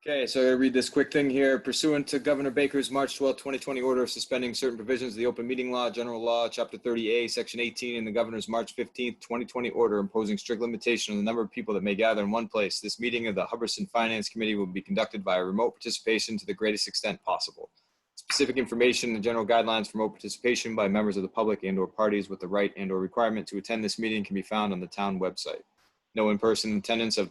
Okay, so I gotta read this quick thing here. Pursuant to Governor Baker's March 12, 2020 order suspending certain provisions of the Open Meeting Law, General Law, Chapter 30A, Section 18, and the Governor's March 15th, 2020 order imposing strict limitation on the number of people that may gather in one place, this meeting of the Hubbardston Finance Committee will be conducted via remote participation to the greatest extent possible. Specific information and general guidelines for remote participation by members of the public and/or parties with the right and/or requirement to attend this meeting can be found on the town website. No in-person attendance of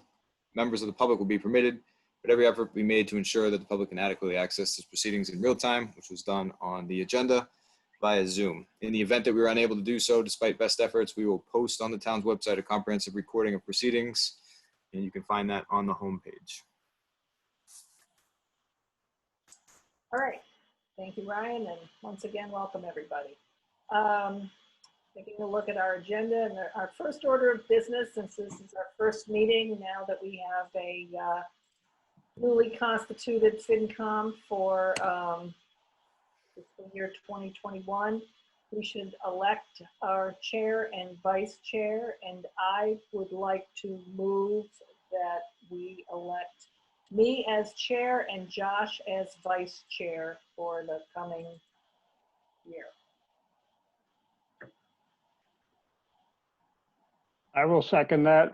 members of the public will be permitted, but every effort will be made to ensure that the public can adequately access these proceedings in real time, which was done on the agenda via Zoom. In the event that we were unable to do so, despite best efforts, we will post on the town's website a comprehensive recording of proceedings, and you can find that on the homepage. All right. Thank you, Ryan, and once again, welcome everybody. Taking a look at our agenda and our first order of business, since this is our first meeting, now that we have a newly constituted FinCom for fiscal year 2021, we should elect our chair and vice chair, and I would like to move that we elect me as chair and Josh as vice chair for the coming year. I will second that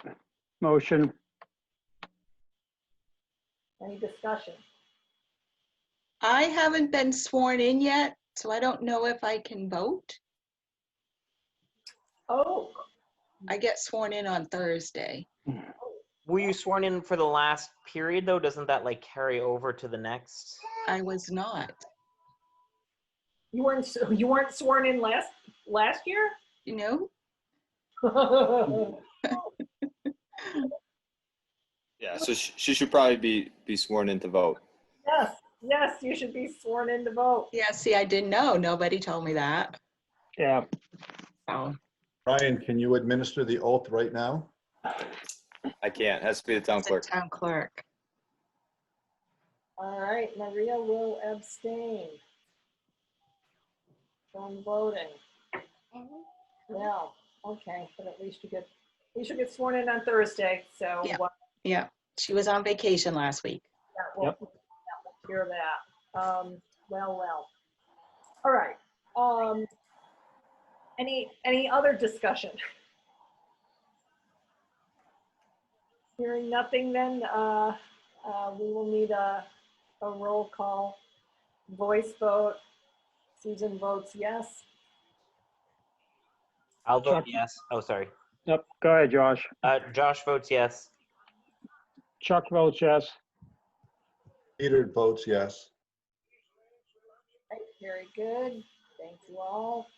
motion. Any discussion? I haven't been sworn in yet, so I don't know if I can vote. Oh, I get sworn in on Thursday. Were you sworn in for the last period though? Doesn't that like carry over to the next? I was not. you weren't sworn in last year? You know? Yeah, so she should probably be sworn in to vote. Yes, you should be sworn in to vote. Yeah, see, I didn't know. Nobody told me that. Yeah, So, Ryan, can you administer the oath right now? I can't. It has to be the town it's the clerk. town clerk. All right, Maria will abstain from voting. Well, okay, but at least you should get sworn in on Thursday, so Yeah. Yeah, she was on vacation last week. we'll Yep. hear that. Well. All right. Any other discussion? Hearing nothing, then we will need a roll call voice vote. Susan votes yes. I'll vote Chuck. yes. Oh, sorry. yep, go ahead, Josh. Josh votes yes. Chuck votes yes. Peter votes yes. Right, very good. Thank you all.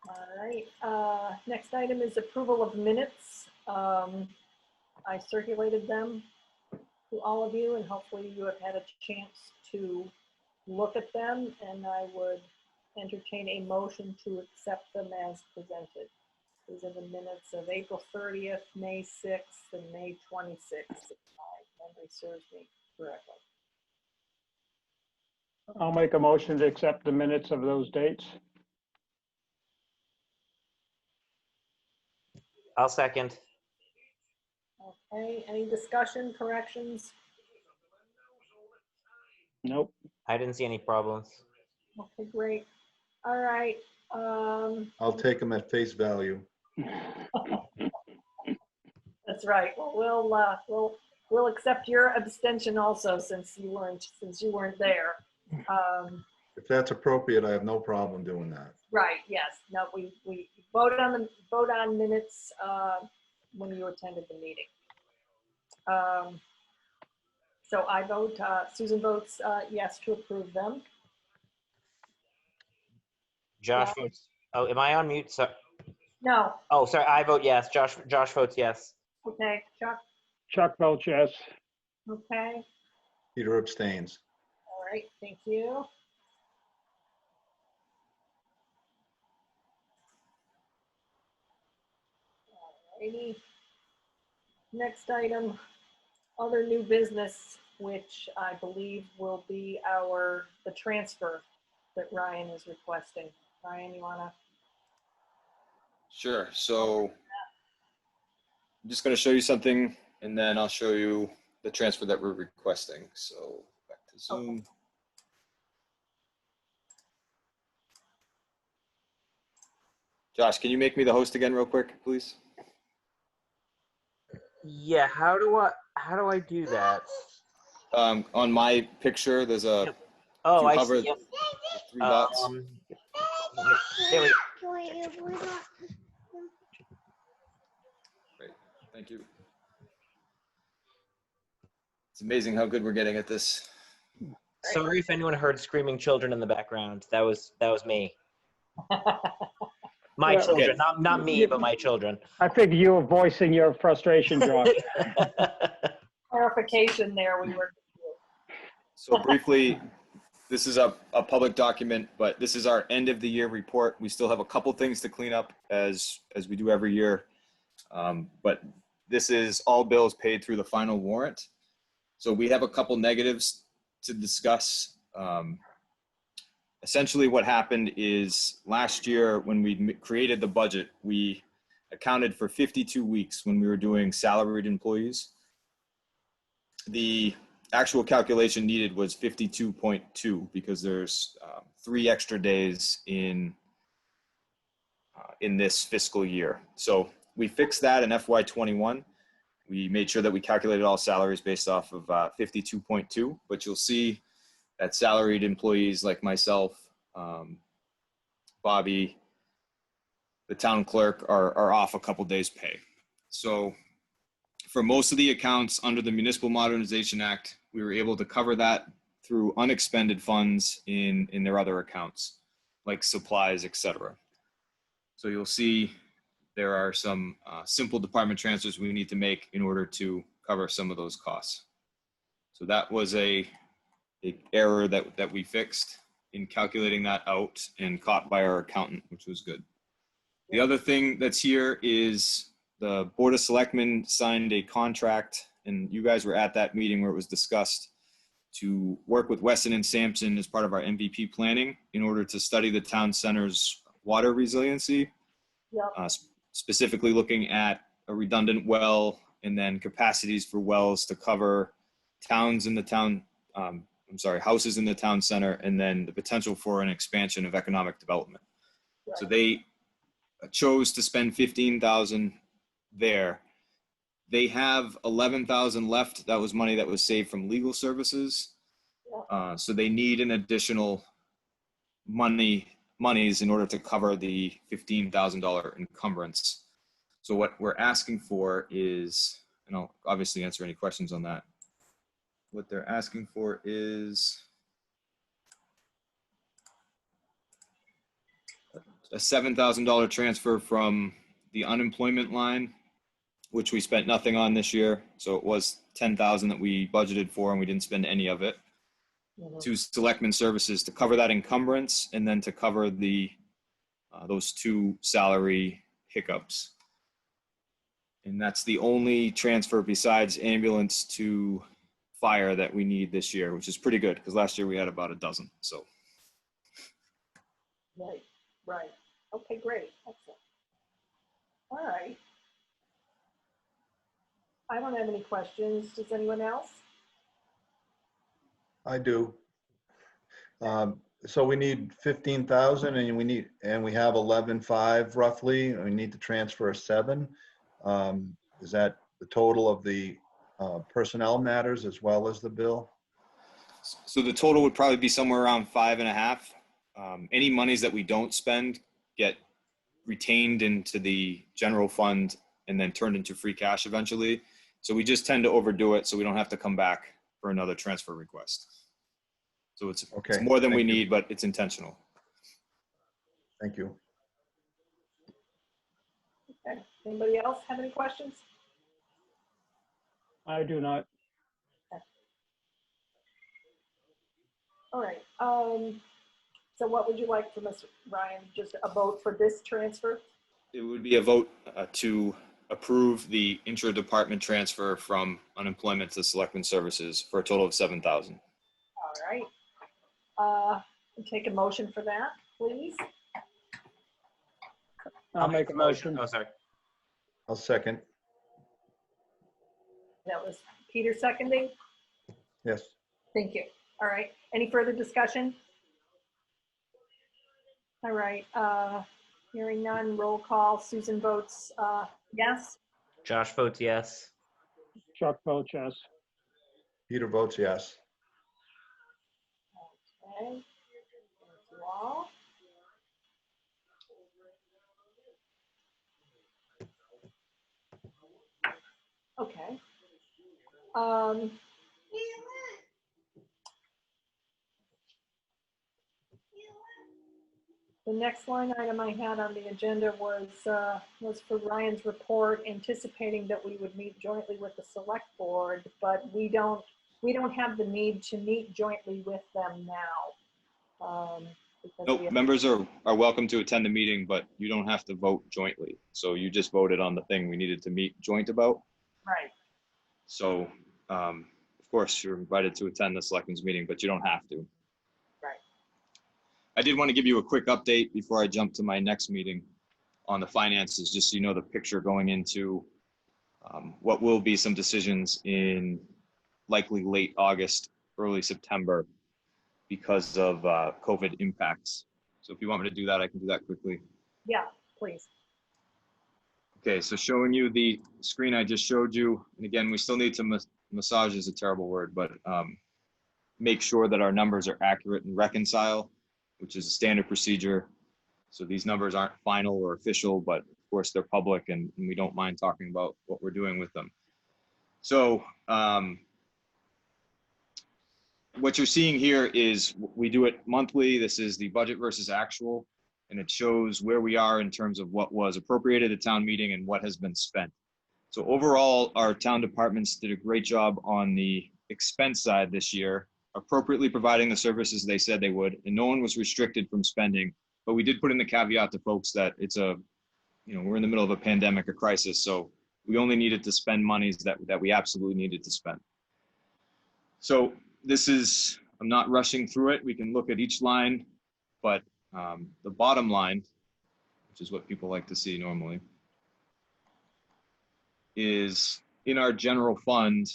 All right, next item is approval of minutes. I circulated them to all of you, and hopefully you have had a chance to look at them, and I would entertain a motion to accept them as presented. These are the minutes of April 30th, May 6th, and May 26th, if my memory serves me correctly. I'll make a motion to accept the minutes of those dates. I'll second. Okay, any discussion, corrections? Nope. I didn't see any problems. Okay, great. All right. I'll take them at face value. That's right. Well, we'll accept your abstention also, since you weren't there. If that's appropriate, I have no problem doing that. Right. Yes. No. We vote on minutes when you attended the meeting. So I vote. Susan votes yes to approve them. Josh Yeah. votes. Oh, am I on mute? So, No. oh, sorry. I vote yes. Josh votes yes. Okay. Chuck. Chuck votes yes. Okay. Peter abstains. All right. Thank you. Alrighty. Next item, other new business, which I believe will be the transfer that Ryan is requesting. Ryan, you wanna? Sure. So I'm just going to show you something, and then I'll show you the transfer that we're requesting. So back to Zoom. Josh, can you make me the host again real quick, please? Yeah, how do I do that? On my picture, there's a Oh, you I hover see. Yep. three dots. There we go. Great. Thank you. It's amazing how good we're getting at this. Sorry if anyone heard screaming children in the background. That was me. My Yeah, children, okay. not me, but my children. I figured you were voicing your frustration, Josh. Clarification there, we were. So briefly, this is a public document, but this is our end of the year report. We still have a couple things to clean up as we do every year. But this is all bills paid through the final warrant. So we have a couple negatives to discuss. Essentially what happened is last year when we created the budget, we accounted for 52 weeks when we were doing salaried employees. The actual calculation needed was 52.2 because there's 3 extra days in this fiscal year. So we fixed that in FY21. We made sure that we calculated all salaries based off of 52.2, but you'll see that salaried employees like myself, Bobby, the town clerk are off a couple days pay. So for most of the accounts under the Municipal Modernization Act, we were able to cover that through unexpended funds in their other accounts, like supplies, etc. So you'll see there are some simple department transfers we need to make in order to cover some of those costs. So that was a error that we fixed in calculating that out and caught by our accountant, which was good. The other thing that's here is the Board of Selectmen signed a contract, and you guys were at that meeting where it was discussed, to work with Weston and Sampson as part of our MVP planning in order to study the town center's water resiliency, Yep. specifically looking at a redundant well and then capacities for wells to cover towns in the town, houses in the town center, and then the potential for an expansion of economic development. Right. So they chose to spend $15,000 there. They have $11,000 left. That was money that was saved from legal services. So they need an additional monies in order to cover the $15,000 encumbrance. So what we're asking for is, and I'll obviously answer any questions on that. What they're asking for is a $7,000 transfer from the unemployment line, which we spent nothing on this year. So it was $10,000 that we budgeted for and we didn't spend any of it. To Selectmen Services to cover that encumbrance and then to cover the those 2 salary hiccups. And that's the only transfer besides ambulance to fire that we need this year, which is pretty good because last year we had about a dozen. So Right. Okay, great. Excellent. All right. I don't have any questions. Does anyone else? I do. So we need 15,000 and we have 11,500 roughly, and we need to transfer 7. Is that the total of the personnel matters as well as the bill? So the total would probably be somewhere around 5.5. Any monies that we don't spend get retained into the general fund and then turned into free cash eventually. So we just tend to overdo it so we don't have to come back for another transfer request. So it's more than we need, but it's intentional. Thank you. Okay. Anybody else have any questions? I do not. All right. So what would you like from us, Ryan? Just a vote for this transfer? It would be a vote to approve the intra-department transfer from unemployment to Selectmen Services for a total of $7,000. All right. Take a motion for that, please. I'll make a motion. Oh, sorry. I'll second. That was Peter seconding. Yes. Thank you. All right. Any further discussion? All right. Hearing none, roll call. Susan votes yes. Josh votes yes. Chuck votes yes. Peter votes yes. Okay. Thank you all. Okay. The next line item I had on the agenda was for Ryan's report, anticipating that we would meet jointly with the select board, but we don't have the need to meet jointly with them now. Because Nope, we have- members are welcome to attend the meeting, but you don't have to vote jointly. So you just voted on the thing we needed to meet joint about. Right. So, of course, you're invited to attend the selectmen's meeting, but you don't have to. Right. I did want to give you a quick update before I jump to my next meeting on the finances, just so you know the picture going into what will be some decisions in likely late August, early September because of COVID impacts. So if you want me to do that, I can do that quickly. Yeah, please. Okay, so showing you the screen I just showed you, and again, we still need to massage is a terrible word, but make sure that our numbers are accurate and reconcile, which is a standard procedure. So these numbers aren't final or official, but of course they're public and we don't mind talking about what we're doing with them. So what you're seeing here is we do it monthly. This is the budget versus actual, and it shows where we are in terms of what was appropriated at town meeting and what has been spent. So overall, our town departments did a great job on the expense side this year, appropriately providing the services they said they would, and no one was restricted from spending. But we did put in the caveat to folks that it's we're in the middle of a pandemic, a crisis, so we only needed to spend monies that we absolutely needed to spend. So this is, I'm not rushing through it. We can look at each line, but the bottom line, which is what people like to see normally, is in our general fund.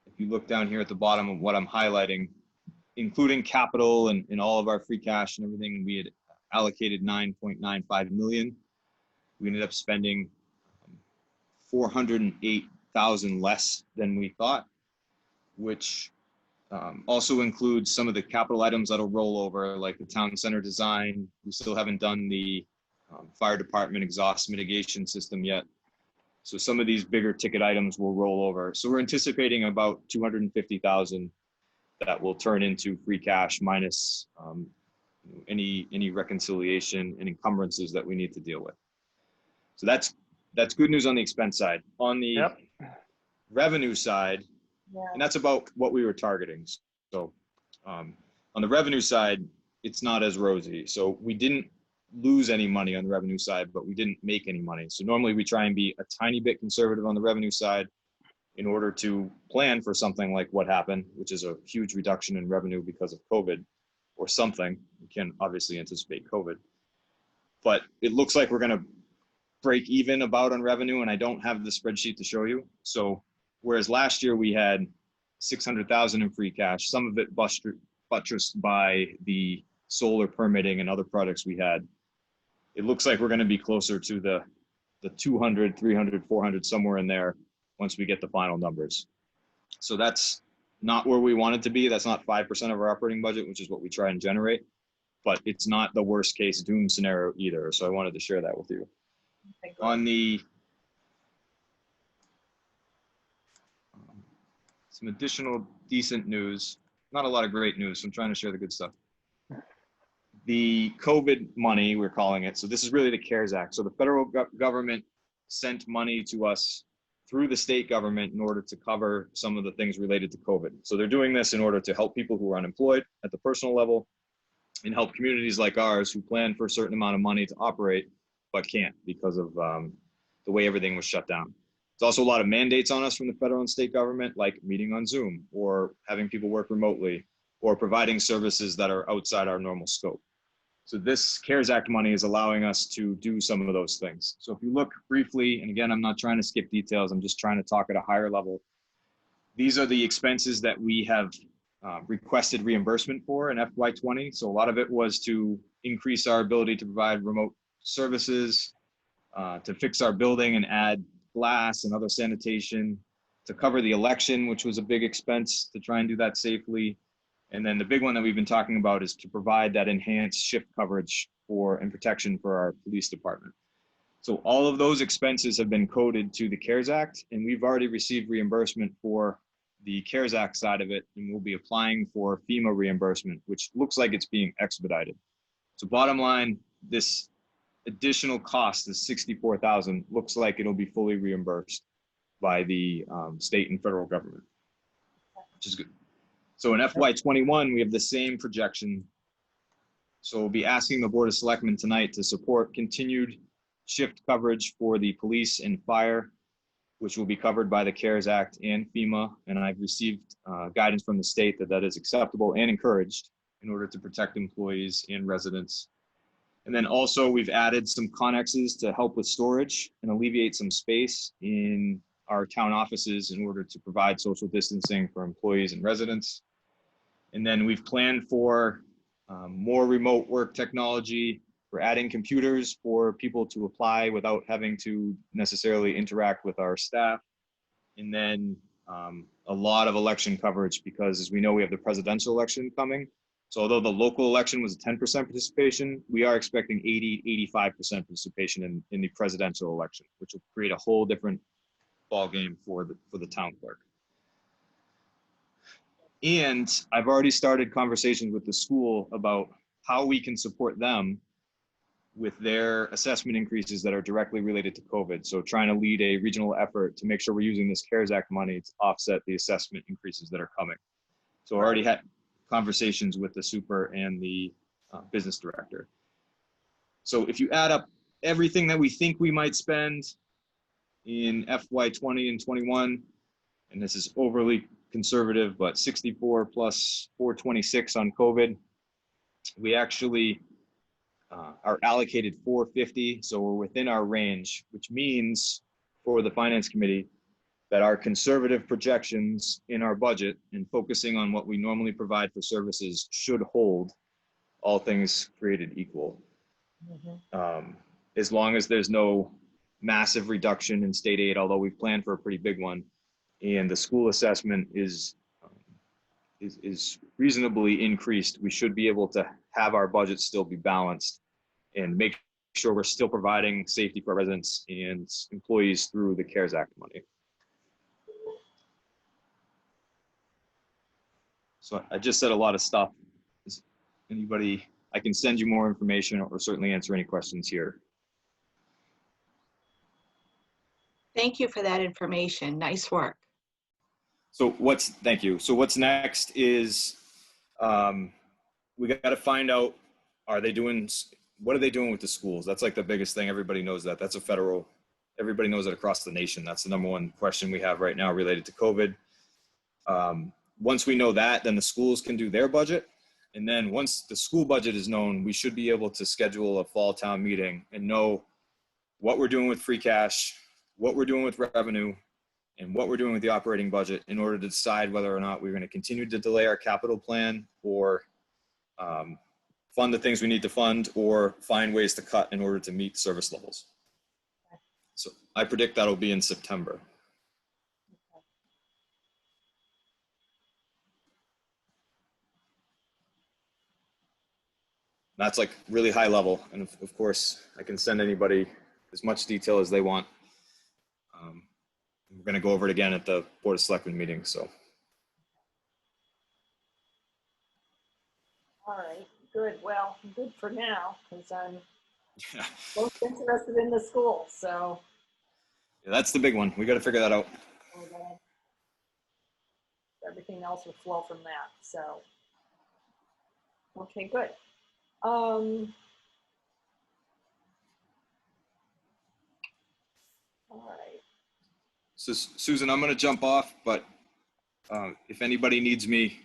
If you look down here at the bottom of what I'm highlighting, including capital and all of our free cash and everything, we had allocated 9.95 million. We ended up spending 408,000 less than we thought, which also includes some of the capital items that'll roll over, like the town center design. We still haven't done the fire department exhaust mitigation system yet. So some of these bigger ticket items will roll over. So we're anticipating about 250,000 that will turn into free cash minus any reconciliation and encumbrances that we need to deal with. So that's good news on the expense side. On the revenue side, Yeah. and that's about what we were targeting. So on the revenue side, it's not as rosy. So we didn't lose any money on the revenue side, but we didn't make any money. So normally we try and be a tiny bit conservative on the revenue side in order to plan for something like what happened, which is a huge reduction in revenue because of COVID or something. We can't obviously anticipate COVID, but it looks like we're going to break even about on revenue, and I don't have the spreadsheet to show you. So whereas last year we had 600,000 in free cash, some of it buttressed by the solar permitting and other projects we had, it looks like we're going to be closer to the 200, 300, 400, somewhere in there once we get the final numbers. So that's not where we want it to be. That's not 5% of our operating budget, which is what we try and generate, but it's not the worst case doom scenario either. So I wanted to share that with you. Okay, great. On the some additional decent news, not a lot of great news, so I'm trying to share the good stuff. The COVID money, we're calling it. So this is really the CARES Act. So the federal government sent money to us through the state government in order to cover some of the things related to COVID. So they're doing this in order to help people who are unemployed at the personal level and help communities like ours who plan for a certain amount of money to operate, but can't because of the way everything was shut down. There's also a lot of mandates on us from the federal and state government, like meeting on Zoom or having people work remotely or providing services that are outside our normal scope. So this CARES Act money is allowing us to do some of those things. So if you look briefly, and again, I'm not trying to skip details, I'm just trying to talk at a higher level. These are the expenses that we have requested reimbursement for in FY20. So a lot of it was to increase our ability to provide remote services, to fix our building and add glass and other sanitation, to cover the election, which was a big expense to try and do that safely. And then the big one that we've been talking about is to provide that enhanced shift coverage for and protection for our police department. So all of those expenses have been coded to the CARES Act, and we've already received reimbursement for the CARES Act side of it, and we'll be applying for FEMA reimbursement, which looks like it's being expedited. So bottom line, this additional cost, the $64,000, looks like it'll be fully reimbursed by the state and federal government, which is good. So in FY21, we have the same projection. So we'll be asking the Board of Selectmen tonight to support continued shift coverage for the police and fire, which will be covered by the CARES Act and FEMA. And I've received guidance from the state that that is acceptable and encouraged in order to protect employees and residents. And then also we've added some connexes to help with storage and alleviate some space in our town offices in order to provide social distancing for employees and residents. And then we've planned for more remote work technology. We're adding computers for people to apply without having to necessarily interact with our staff. And then a lot of election coverage, because as we know, we have the presidential election coming. So although the local election was a 10% participation, we are expecting 85% participation in the presidential election, which will create a whole different ball game for the town clerk. And I've already started conversations with the school about how we can support them with their assessment increases that are directly related to COVID. So trying to lead a regional effort to make sure we're using this CARES Act money to offset the assessment increases that are coming. So I already had conversations with the super and the business director. So if you add up everything that we think we might spend in FY20 and 21, and this is overly conservative, but 64 plus 426 on COVID, we actually are allocated 450, so we're within our range, which means for the finance committee that our conservative projections in our budget and focusing on what we normally provide for services should hold, all things created equal. As long as there's no massive reduction in state aid, although we've planned for a pretty big one, and the school assessment is reasonably increased, we should be able to have our budget still be balanced and make sure we're still providing safety for residents and employees through the CARES Act money. So I just said a lot of stuff. Is anybody, I can send you more information or certainly answer any questions here. Thank you for that information. Nice work. So thank you. So what's next is we got to find out, what are they doing with the schools? That's like the biggest thing. Everybody knows that. That's a federal, everybody knows it across the nation. That's the number one question we have right now related to COVID. Once we know that, then the schools can do their budget. And then once the school budget is known, we should be able to schedule a fall town meeting and know what we're doing with free cash, what we're doing with revenue, and what we're doing with the operating budget in order to decide whether or not we're going to continue to delay our capital plan or fund the things we need to fund or find ways to cut in order to meet service levels. So I predict that'll be in September. That's like really high level. And of course, I can send anybody as much detail as they want. We're going to go over it again at the Board of Selectmen meeting. So. All right, good. Well, good for now, because I'm most interested in the school, so. Yeah, that's the big one. We got to figure that out. Everything else will flow from that, so. Okay, good. All right. So Susan, I'm going to jump off, but if anybody needs me,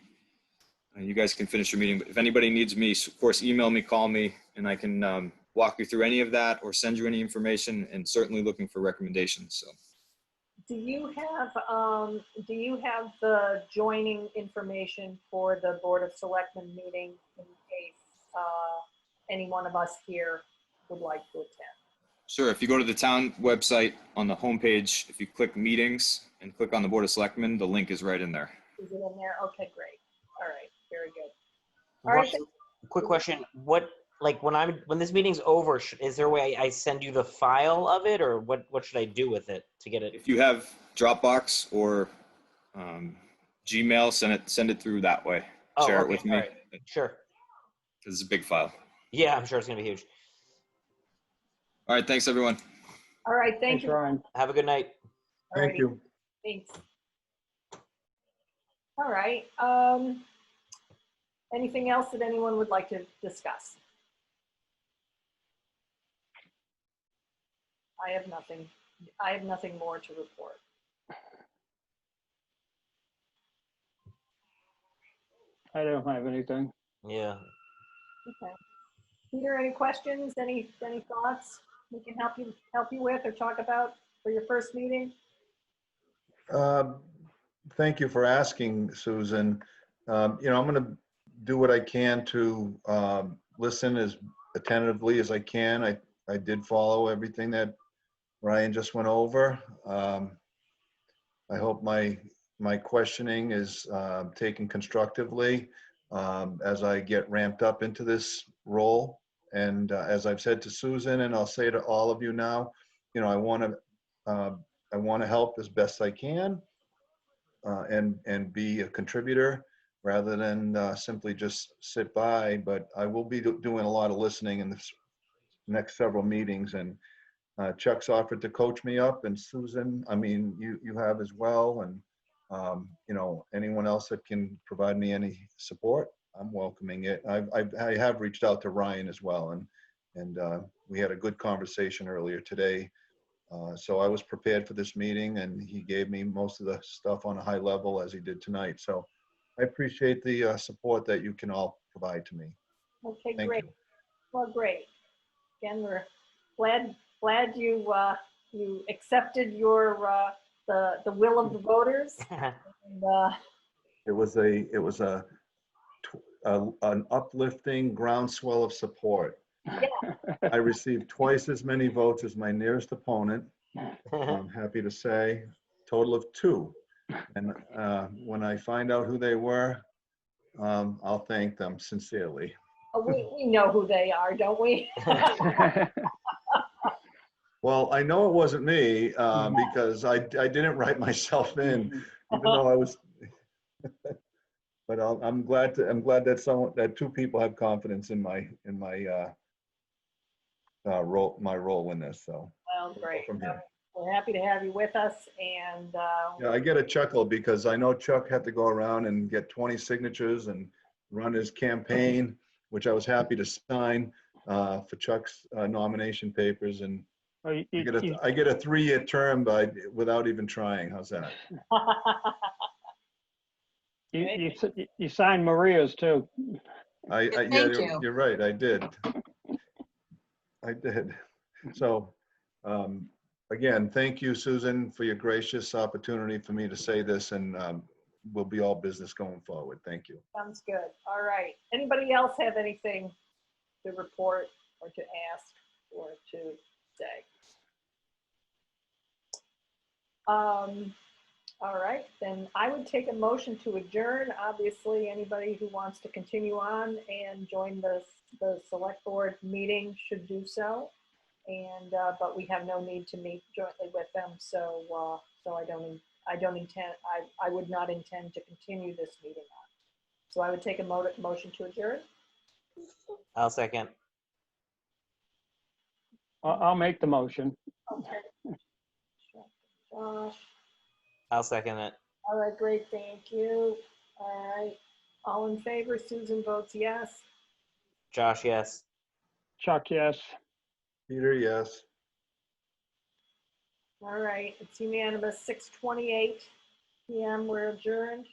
you guys can finish your meeting, but if anybody needs me, of course, email me, call me, and I can walk you through any of that or send you any information, and certainly looking for recommendations. So Do you have the joining information for the Board of Selectmen meeting in case any one of us here would like to attend? sure, if you go to the town website on the homepage, if you click meetings and click on the Board of Selectmen, the link is right in there. Is it in there? Okay, great. All right, very good. All right. Quick question. What, like, when this meeting's over, is there a way I send you the file of it, or what should I do with it to get it? If you have Dropbox or Gmail, send it through that way. Oh, Share it okay, with me. all right. Sure. It's a big file. Yeah, I'm sure it's gonna be huge. All right, thanks everyone. All right, thank Thanks, you. Ryan. Have a good night. Thank Alrighty, you. Thanks. All right. Anything else that anyone would like to discuss? I have nothing more to report. I don't have anything. Yeah. Okay. Peter, any questions? Any thoughts we can help you with or talk about for your first meeting? Thank you for asking, Susan. I'm going to do what I can to listen as attentively as I can. I did follow everything that Ryan just went over. I hope my questioning is taken constructively as I get ramped up into this role. And as I've said to Susan, and I'll say to all of you now, I want to help as best I can and be a contributor rather than simply just sit by. But I will be doing a lot of listening in the next several meetings. And Chuck's offered to coach me up, and Susan, I mean, you have as well. And anyone else that can provide me any support, I'm welcoming it. I have reached out to Ryan as well, and we had a good conversation earlier today. So I was prepared for this meeting, and he gave me most of the stuff on a high level as he did tonight. So I appreciate the support that you can all provide to me. Okay, Thank great. you. Well, great. Again, we're glad you accepted the will of the voters. And, It was an uplifting groundswell of support. I received twice as many votes as my nearest opponent. I'm happy to say, total of 2. And when I find out who they were, I'll thank them sincerely. we know who they are, don't we? Well, I know it wasn't me because I didn't write myself in, even though I was. But I'm glad that 2 people have confidence in my role in this. So Well, great. from here. We're happy to have you with us, and Yeah, I get a chuckle because I know Chuck had to go around and get 20 signatures and run his campaign, which I was happy to sign for Chuck's nomination papers. And Well, I get a 3-year term without even trying. How's that? you signed Maria's too. Yeah, Thank you. you're right. I did. So, again, thank you, Susan, for your gracious opportunity for me to say this, and we'll be all business going forward. Thank you. Sounds good. All right. Anybody else have anything to report or to ask or to say? All right, then I would take a motion to adjourn. Obviously, anybody who wants to continue on and join the select board meeting should do so. And but we have no need to meet jointly with them, so I would not intend to continue this meeting on. So I would take a motion to adjourn. I'll second. I'll make the motion. Okay. Josh. I'll second it. All right, great, thank you. All right, all in favor, Susan votes yes. Josh, yes. Chuck, yes. Peter, yes. All right, it's unanimous, 6:28 PM, we're adjourned.